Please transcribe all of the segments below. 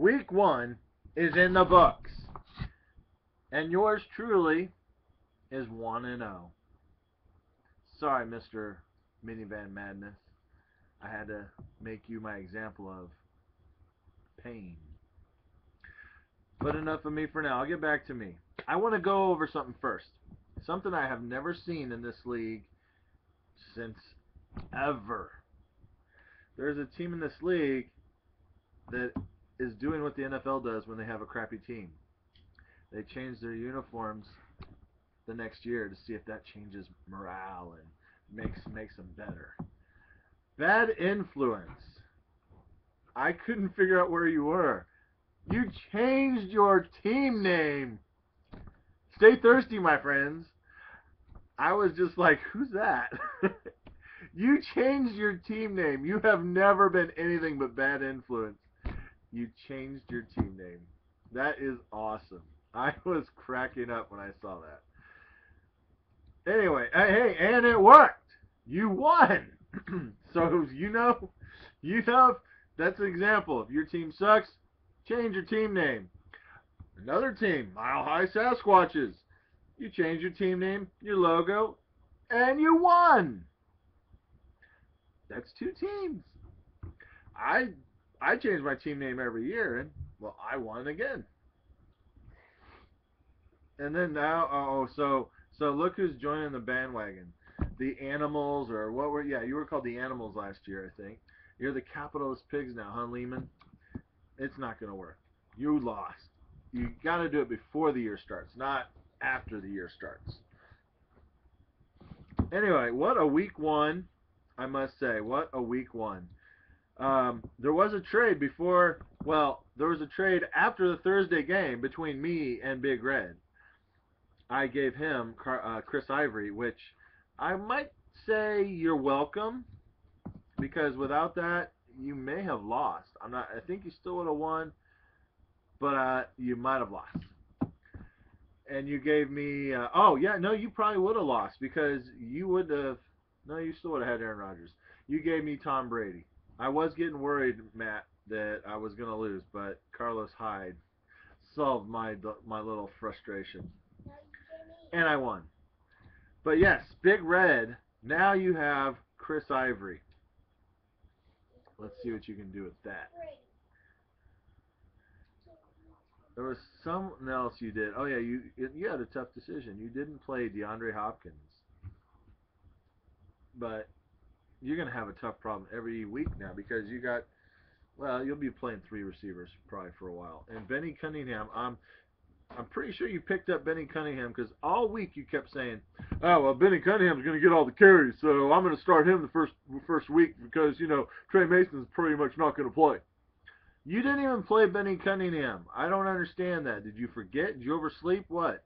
Week 1 is in the books. And yours truly is 1-0. Sorry, Mr. Minivan Madness. I had to make you my example of pain. But enough of me for now. I'll get back to me. I want to go over something first. Something I have never seen in this league since ever. There's a team in this league that is doing what the NFL does when they have a crappy team. They change their uniforms the next year to see if that changes morale and makes them better. Bad influence. I couldn't figure out where you were. You changed your team name. Stay thirsty, my friends. I was just like, who's that? You changed your team name. You have never been anything but bad influence. You changed your team name. That is awesome. I was cracking up when I saw that. Anyway, hey, and it worked. You won. So, you know, that's an example. If your team sucks, change your team name. Another team, Mile High Sasquatches. You change your team name, your logo, and you won. That's 2 teams. I change my team name every year, and, well, I won again. And then now, so look who's joining the bandwagon. The Animals, or what were, you were called the Animals last year, I think. You're the Capitalist Pigs now, huh, Lehman? It's not going to work. You lost. You got to do it before the year starts, not after the year starts. Anyway, what a week 1, I must say. What a week 1. There was a trade before, well, there was a trade after the Thursday game between me and Big Red. I gave him Chris Ivory, which I might say you're welcome, because without that, you may have lost. I think you still would have won, but you might have lost. And you gave me, you probably would have lost, because you would have, no, you still would have had Aaron Rodgers. You gave me Tom Brady. I was getting worried, Matt, that I was going to lose, but Carlos Hyde solved my little frustration. And I won. But yes, Big Red, now you have Chris Ivory. Let's see what you can do with that. There was something else you did. Oh, yeah, you had a tough decision. You didn't play DeAndre Hopkins. But you're going to have a tough problem every week now, because you'll be playing 3 receivers probably for a while. And Benny Cunningham, I'm pretty sure you picked up Benny Cunningham, because all week you kept saying, oh, well, Benny Cunningham's going to get all the carries, so I'm going to start him the first week because, Trey Mason's pretty much not going to play. You didn't even play Benny Cunningham. I don't understand that. Did you forget? Did you oversleep? What?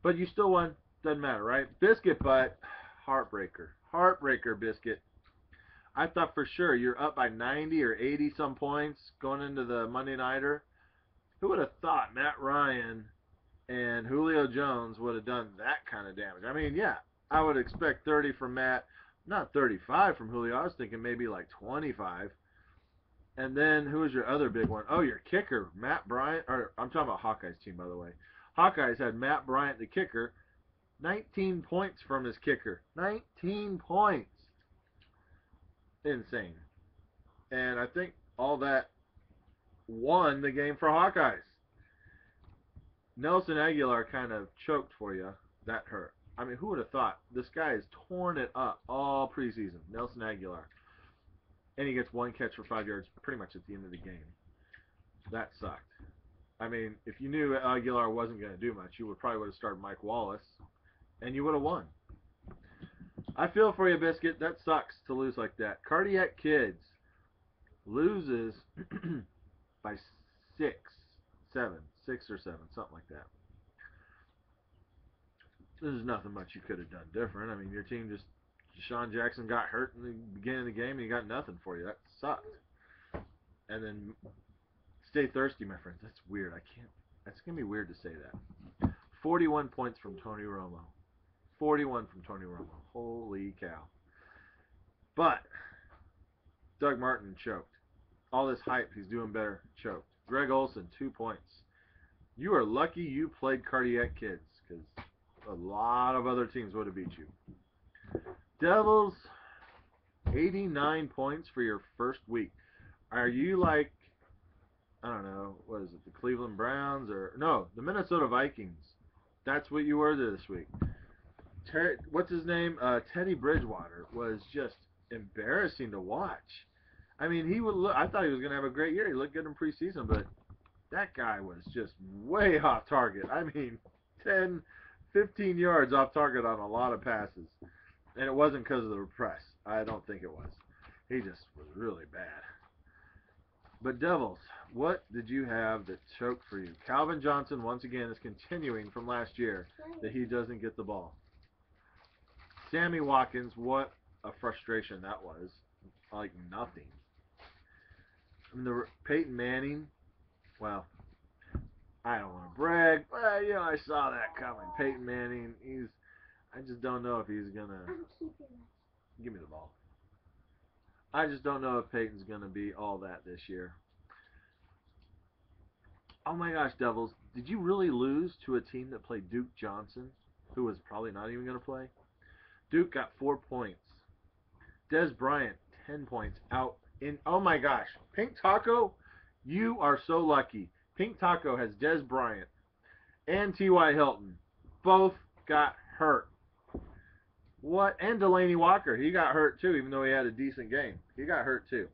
But you still won. Doesn't matter, right? Biscuit Butt, heartbreaker. Heartbreaker, Biscuit. I thought for sure you're up by 90 or 80 some points going into the Monday Nighter. Who would have thought Matt Ryan and Julio Jones would have done that kind of damage? I mean, yeah, I would expect 30 from Matt, not 35 from Julio. I was thinking maybe like 25. And then who was your other big one? Oh, your kicker, Matt Bryant. Or I'm talking about Hawkeye's team, by the way. Hawkeyes had Matt Bryant, the kicker, 19 points from his kicker. 19 points. Insane. And I think all that won the game for Hawkeyes. Nelson Aguilar kind of choked for you. That hurt. I mean, who would have thought? This guy has torn it up all preseason. Nelson Aguilar. And he gets 1 catch for 5 yards pretty much at the end of the game. That sucked. I mean, if you knew Aguilar wasn't going to do much, you probably would have started Mike Wallace, and you would have won. I feel for you, Biscuit. That sucks to lose like that. Cardiac Kids loses by 6 or 7, something like that. There's nothing much you could have done different. I mean, your team just, Deshaun Jackson got hurt in the beginning of the game, and he got nothing for you. That sucked. And then stay thirsty, my friends. That's weird. That's going to be weird to say that. 41 points from Tony Romo. 41 from Tony Romo. Holy cow. But Doug Martin choked. all this hype, he's doing better. Choked. Greg Olson, 2 points. You are lucky you played Cardiac Kids, because a lot of other teams would have beat you. Devils, 89 points for your first week. Are you like, I don't know, what is it, the Cleveland Browns or no, the Minnesota Vikings? That's what you were this week. What's his name? Teddy Bridgewater was just embarrassing to watch. I mean, he would look. I thought he was going to have a great year. He looked good in preseason, but that guy was just way off target. I mean, 10, 15 yards off target on a lot of passes. And it wasn't because of the press. I don't think it was. He just was really bad. But Devils, what did you have that choked for you? Calvin Johnson, once again, is continuing from last year that he doesn't get the ball. Sammy Watkins, what a frustration that was. Like nothing. I mean, Peyton Manning, well, I don't want to brag. Well, you know, I saw that coming. Peyton Manning, I just don't know if he's going to, give me the ball. I just don't know if Peyton's going to be all that this year. Oh my gosh, Devils, did you really lose to a team that played Duke Johnson, who was probably not even going to play? Duke got 4 points. Des Bryant, 10 points out in, oh my gosh, Pink Taco, you are so lucky. Pink Taco has Des Bryant and T.Y. Hilton. Both got hurt. What? And Delaney Walker, he got hurt too, even though he had a decent game. He got hurt too.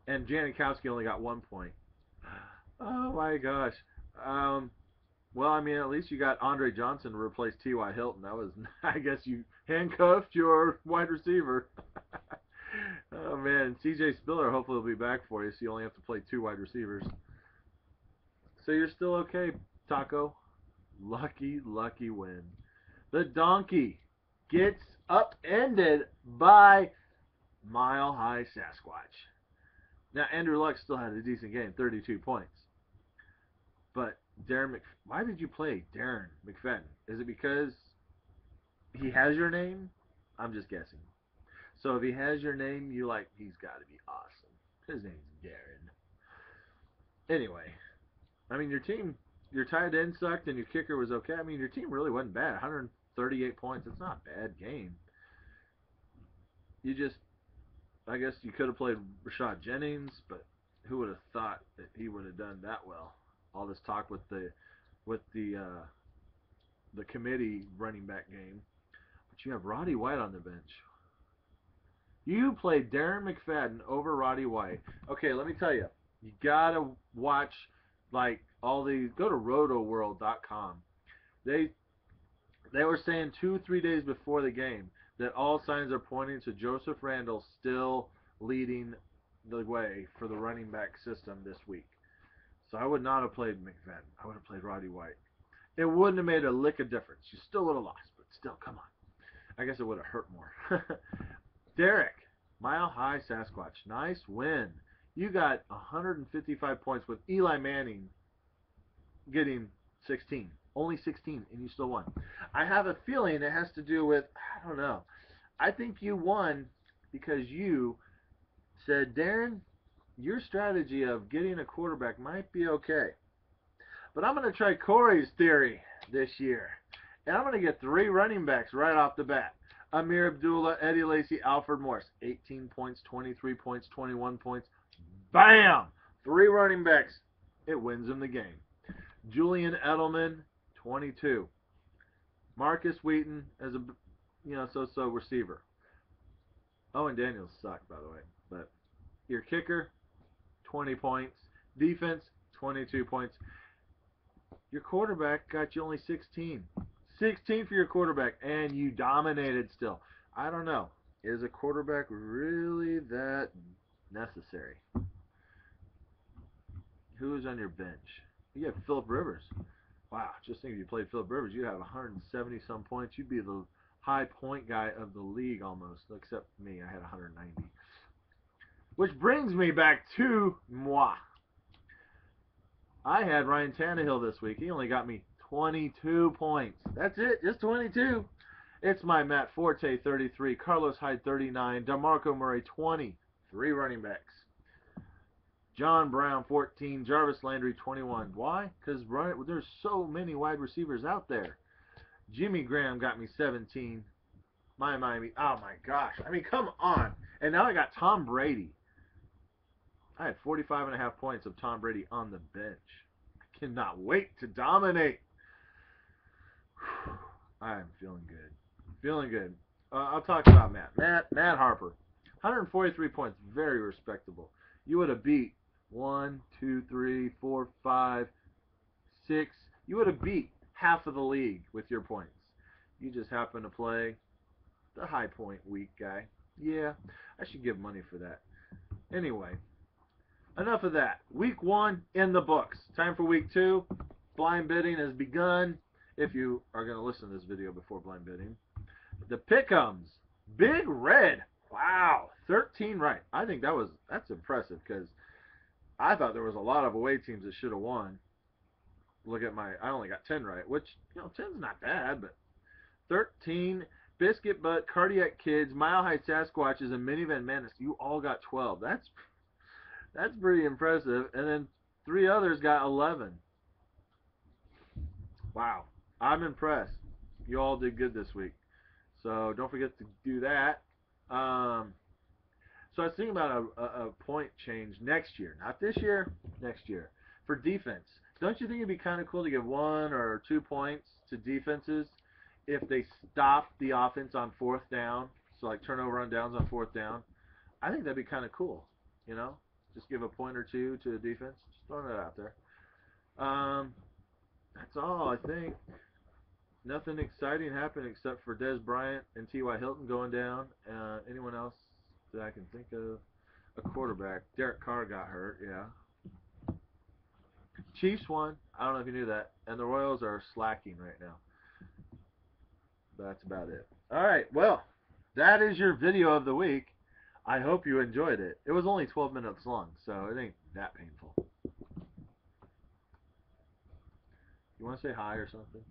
And Janikowski only got 1 point. Oh my gosh. Well, I mean, at least you got Andre Johnson to replace T.Y. Hilton. That was, I guess you handcuffed your wide receiver. Oh, man. C.J. Spiller hopefully will be back for you, so you only have to play 2 wide receivers. So you're still okay, Taco. Lucky, lucky win. The Donkey gets upended by Mile High Sasquatch. Now, Andrew Luck still had a decent game, 32 points. But why did you play Darren McFadden? Is it because he has your name? I'm just guessing. So if he has your name, you like, he's got to be awesome. His name's Darren. Anyway, I mean, your tight end sucked and your kicker was okay. I mean, your team really wasn't bad. 138 points. It's not a bad game. I guess you could have played Rashad Jennings, but who would have thought that he would have done that well? All this talk with the committee running back game, but you have Roddy White on the bench. You played Darren McFadden over Roddy White. Okay, let me tell you, you gotta watch like all these. Go to rotoworld.com. They were saying 2-3 days before the game that all signs are pointing to Joseph Randle still leading the way for the running back system this week. So I would not have played McFadden. I would have played Roddy White. It wouldn't have made a lick of difference. You still would have lost, but still, come on. I guess it would have hurt more. Derek, Mile High Sasquatch, nice win. You got 155 points with Eli Manning getting 16. Only 16, and you still won. I have a feeling it has to do with, I don't know. I think you won because you said, Darren, your strategy of getting a quarterback might be okay. But I'm going to try Corey's theory this year. And I'm going to get 3 running backs right off the bat. Amir Abdullah, Eddie Lacy, Alfred Morris. 18 points, 23 points, 21 points. Bam! 3 running backs. It wins him the game. Julian Edelman, 22. Marcus Wheaton as a so-so receiver. Owen Daniels sucked, by the way. But your kicker, 20 points. Defense, 22 points. Your quarterback got you only 16. 16 for your quarterback, and you dominated still. I don't know. Is a quarterback really that necessary? Who is on your bench? You have Phillip Rivers. Wow, just think if you played Phillip Rivers, you'd have 170-some points. You'd be the high point guy of the league almost, except me. I had 190. Which brings me back to moi. I had Ryan Tannehill this week. He only got me 22 points. That's it, just 22. It's my Matt Forte, 33. Carlos Hyde, 39. DeMarco Murray, 20. 3 running backs. John Brown, 14. Jarvis Landry, 21. Why? Because there's so many wide receivers out there. Jimmy Graham got me 17. Miami. Oh, my gosh. I mean, come on. And now I got Tom Brady. I had 45.5 points of Tom Brady on the bench. I cannot wait to dominate. I am feeling good. Feeling good. I'll talk about Matt Harper. 143 points. Very respectable. You would have beat 1, 2, 3, 4, 5, 6. You would have beat half of the league with your points. You just happen to play the high point week guy. Yeah, I should give money for that. Anyway, enough of that. Week 1 in the books. Time for week 2. Blind bidding has begun. If you are going to listen to this video before blind bidding. The pick'ems. Big Red. Wow. 13 right. I think that's impressive because I thought there was a lot of away teams that should have won. Look at I only got 10 right, which, 10's not bad, but 13. Biscuit Butt, Cardiac Kids, Mile High Sasquatches, and Minivan Madness. You all got 12. That's pretty impressive. And then 3 others got 11. Wow. I'm impressed. You all did good this week. So don't forget to do that. So I was thinking about a point change next year. Not this year, next year. For defense. Don't you think it'd be kind of cool to give 1 or 2 points to defenses if they stop the offense on 4th down? So like turnover on downs on 4th down. I think that'd be kind of cool. Just give a point or 2 to the defense. Just throwing that out there. That's all, I think. Nothing exciting happened except for Dez Bryant and T.Y. Hilton going down. Anyone else that I can think of? A quarterback. Derek Carr got hurt, yeah. Chiefs won. I don't know if you knew that. And the Royals are slacking right now. But that's about it. All right, well, that is your video of the week. I hope you enjoyed it. It was only 12 minutes long, so it ain't that painful. You want to say hi or something?